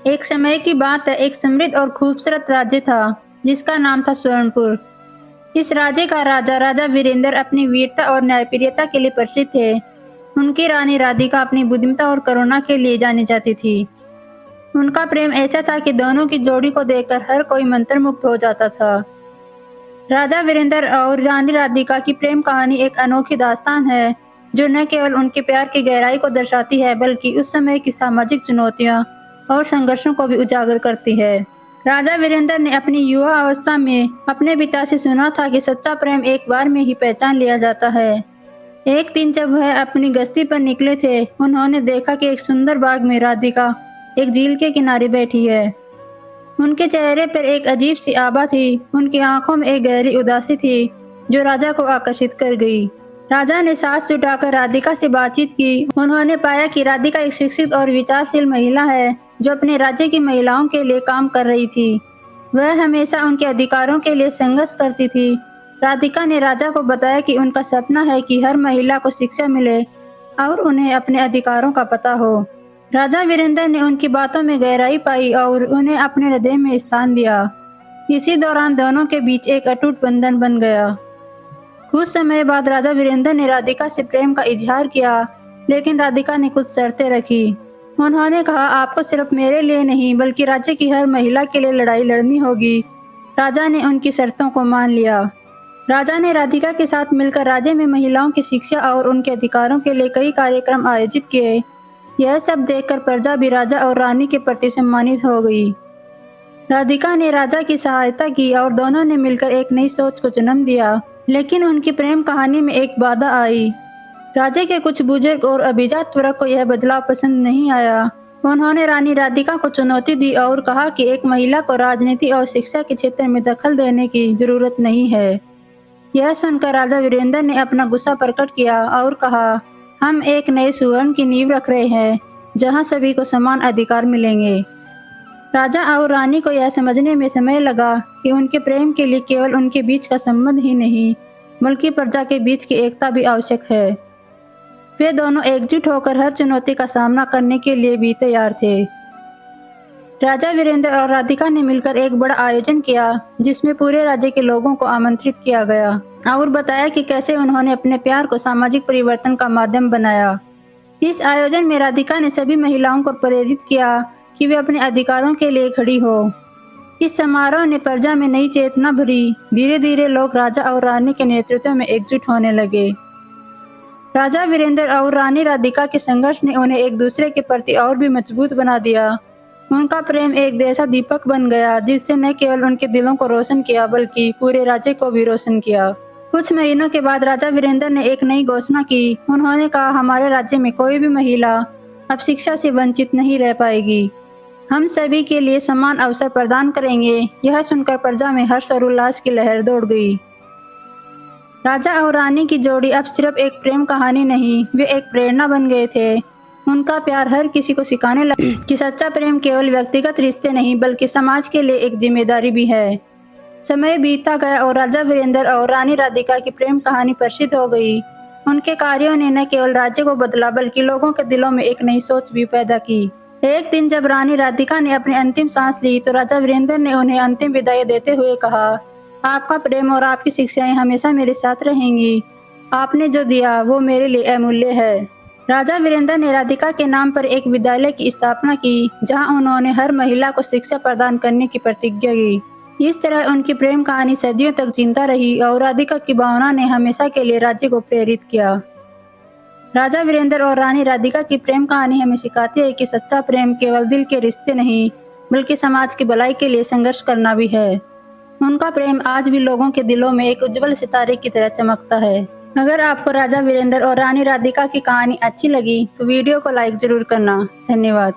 एक समय की बात है, एक समृद्ध और खूबसूरत राज्य था जिसका नाम था स्वर्णपुर। इस राज्य का राजा राजा वीरेंद्र अपनी वीरता और न्यायप्रियता के लिए प्रसिद्ध थे। उनकी रानी राधिका अपनी बुद्धिमत्ता और करुणा के लिए जानी जाती थी। उनका प्रेम ऐसा था कि दोनों की जोड़ी को देखकर हर कोई मंत्रमुग्ध हो जाता था। राजा वीरेंद्र और रानी राधिका की प्रेम कहानी एक अनोखी दास्तान है जो न केवल उनके प्यार की गहराई को दर्शाती है बल्कि उस समय की सामाजिक चुनौतियां और संघर्षों को भी उजागर करती है। राजा वीरेंद्र ने अपनी युवा अवस्था में अपने पिता से सुना था कि सच्चा प्रेम एक बार में ही पहचान लिया जाता है। एक दिन जब वह अपनी गश्ती पर निकले थे, उन्होंने देखा कि एक सुंदर बाग में राधिका एक झील के किनारे बैठी है। उनके चेहरे पर एक अजीब सी आभा थी, उनकी आंखों में एक गहरी उदासी थी जो राजा को आकर्षित कर गई। राजा ने सांस छुटाकर राधिका से बातचीत की। उन्होंने पाया कि राधिका एक शिक्षित और विचारशील महिला है जो अपने राज्य की महिलाओं के लिए काम कर रही थी। वह हमेशा उनके अधिकारों के लिए संघर्ष करती थी। राधिका ने राजा को बताया कि उनका सपना है कि हर महिला को शिक्षा मिले और उन्हें अपने अधिकारों का पता हो। राजा वीरेंद्र ने उनकी बातों में गहराई पाई और उन्हें अपने हृदय में स्थान दिया। इसी दौरान दोनों के बीच एक अटूट बंधन बन गया। कुछ समय बाद राजा वीरेंद्र ने राधिका से प्रेम का इजहार किया, लेकिन राधिका ने कुछ शर्तें रखी। उन्होंने कहा, आपको सिर्फ मेरे लिए नहीं बल्कि राज्य की हर महिला के लिए लड़ाई लड़नी होगी। राजा ने उनकी शर्तों को मान लिया। राजा ने राधिका के साथ मिलकर राज्य में महिलाओं की शिक्षा और उनके अधिकारों के लिए कई कार्यक्रम आयोजित किए। यह सब देखकर प्रजा भी राजा और रानी के प्रति सम्मानित हो गई। राधिका ने राजा की सहायता की और दोनों ने मिलकर एक नई सोच को जन्म दिया। लेकिन उनकी प्रेम कहानी में एक बाधा आई। राज्य के कुछ बुजुर्ग और अभिजात वर्ग को यह बदलाव पसंद नहीं आया। उन्होंने रानी राधिका को चुनौती दी और कहा कि एक महिला को राजनीति और शिक्षा के क्षेत्र में दखल देने की जरूरत नहीं है। यह सुनकर राजा वीरेंद्र ने अपना गुस्सा प्रकट किया और कहा, हम एक नए सुवर्ण की नींव रख रहे हैं जहां सभी को समान अधिकार मिलेंगे। राजा और रानी को यह समझने में समय लगा कि उनके प्रेम के लिए केवल उनके बीच का संबंध ही नहीं बल्कि प्रजा के बीच की एकता भी आवश्यक है। वे दोनों एकजुट होकर हर चुनौती का सामना करने के लिए भी तैयार थे। राजा वीरेंद्र और राधिका ने मिलकर एक बड़ा आयोजन किया जिसमें पूरे राज्य के लोगों को आमंत्रित किया गया और बताया कि कैसे उन्होंने अपने प्यार को सामाजिक परिवर्तन का माध्यम बनाया। इस आयोजन में राधिका ने सभी महिलाओं को प्रेरित किया कि वे अपने अधिकारों के लिए खड़ी हो। इस समारोह ने प्रजा में नई चेतना भरी। धीरे धीरे लोग राजा और रानी के नेतृत्व में एकजुट होने लगे। राजा वीरेंद्र और रानी राधिका के संघर्ष ने उन्हें एक दूसरे के प्रति और भी मजबूत बना दिया। उनका प्रेम एक जैसा दीपक बन गया जिससे न केवल उनके दिलों को रोशन किया बल्कि पूरे राज्य को भी रोशन किया। कुछ महीनों के बाद राजा वीरेंद्र ने एक नई घोषणा की। उन्होंने कहा, हमारे राज्य में कोई भी महिला अब शिक्षा से वंचित नहीं रह पाएगी। हम सभी के लिए समान अवसर प्रदान करेंगे। यह सुनकर प्रजा में हर्ष और उल्लास की लहर दौड़ गई। राजा और रानी की जोड़ी अब सिर्फ एक प्रेम कहानी नहीं, वे एक प्रेरणा बन गए थे। उनका प्यार हर किसी को सिखाने लगा कि सच्चा प्रेम केवल व्यक्तिगत रिश्ते नहीं बल्कि समाज के लिए एक जिम्मेदारी भी है। समय बीतता गया और राजा वीरेंद्र और रानी राधिका की प्रेम कहानी प्रसिद्ध हो गई। उनके कार्यों ने न केवल राज्य को बदला बल्कि लोगों के दिलों में एक नई सोच भी पैदा की। एक दिन जब रानी राधिका ने अपनी अंतिम सांस ली तो राजा वीरेंद्र ने उन्हें अंतिम विदाई देते हुए कहा, आपका प्रेम और आपकी शिक्षाएं हमेशा मेरे साथ रहेंगी। आपने जो दिया वो मेरे लिए अमूल्य है। राजा वीरेंद्र ने राधिका के नाम पर एक विद्यालय की स्थापना की जहां उन्होंने हर महिला को शिक्षा प्रदान करने की प्रतिज्ञा की। इस तरह उनकी प्रेम कहानी सदियों तक जिंदा रही और राधिका की भावना ने हमेशा के लिए राज्य को प्रेरित किया। राजा वीरेंद्र और रानी राधिका की प्रेम कहानी हमें सिखाती है कि सच्चा प्रेम केवल दिल के रिश्ते नहीं बल्कि समाज की भलाई के लिए संघर्ष करना भी है। उनका प्रेम आज भी लोगों के दिलों में एक उज्जवल सितारे की तरह चमकता है। अगर आपको राजा वीरेंद्र और रानी राधिका की कहानी अच्छी लगी तो वीडियो को लाइक जरूर करना। धन्यवाद।